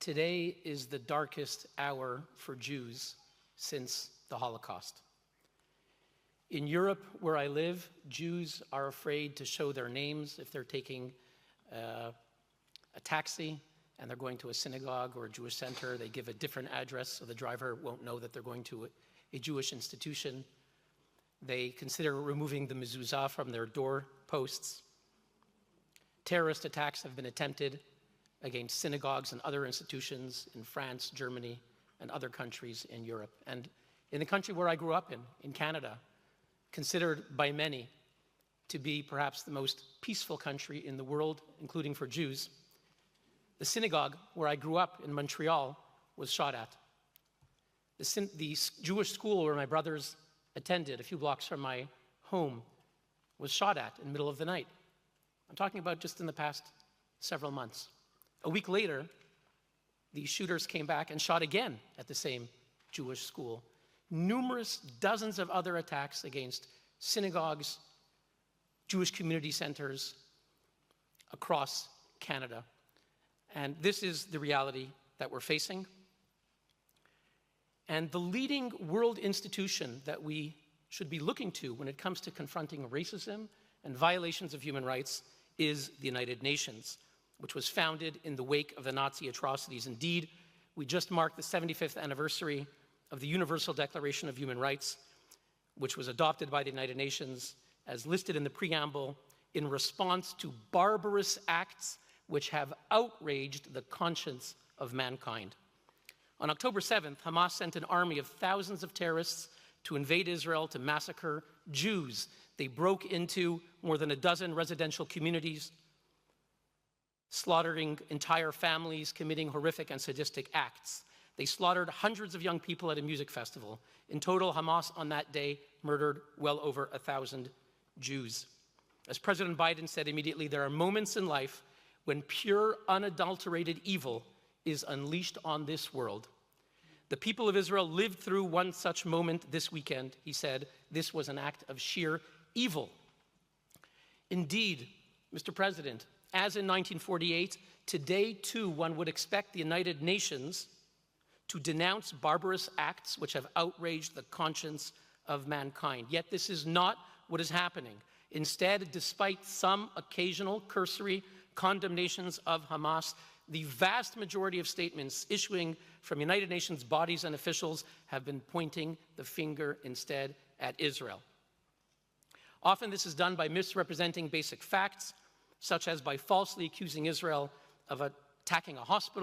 Today is the darkest hour for Jews since the Holocaust. In Europe, where I live, Jews are afraid to show their names if they're taking a taxi and they're going to a synagogue or a Jewish center. They give a different address so the driver won't know that they're going to a Jewish institution. They consider removing the mezuzah from their door posts. Terrorist attacks have been attempted against synagogues and other institutions in France, Germany, and other countries in Europe. And in the country where I grew up in Canada, considered by many to be perhaps the most peaceful country in the world, including for Jews, the synagogue where I grew up in Montreal was shot at. The Jewish school where my brothers attended, a few blocks from my home, was shot at in the middle of the night. I'm talking about just in the past several months. A week later, the shooters came back and shot again at the same Jewish school. Numerous dozens of other attacks against synagogues, Jewish community centers across Canada. And this is the reality that we're facing. And the leading world institution that we should be looking to when it comes to confronting racism and violations of human rights is the United Nations, which was founded in the wake of the Nazi atrocities. Indeed, we just marked the 75th anniversary of the Universal Declaration of Human Rights, which was adopted by the United Nations as listed in the preamble in response to barbarous acts which have outraged the conscience of mankind. On October 7th, Hamas sent an army of thousands of terrorists to invade Israel to massacre Jews. They broke into more than a dozen residential communities, slaughtering entire families, committing horrific and sadistic acts. They slaughtered hundreds of young people at a music festival. In total, Hamas on that day murdered well over 1,000 Jews. As President Biden said immediately, there are moments in life when pure, unadulterated evil is unleashed on this world. The people of Israel lived through one such moment this weekend. He said, this was an act of sheer evil. Indeed, Mr. President, as in 1948, today too one would expect the United Nations to denounce barbarous acts which have outraged the conscience of mankind. Yet this is not what is happening. Instead, despite some occasional cursory condemnations of Hamas, the vast majority of statements issuing from United Nations bodies and officials have been pointing the finger instead at Israel. Often this is done by misrepresenting basic facts, such as by falsely accusing Israel of attacking a hospital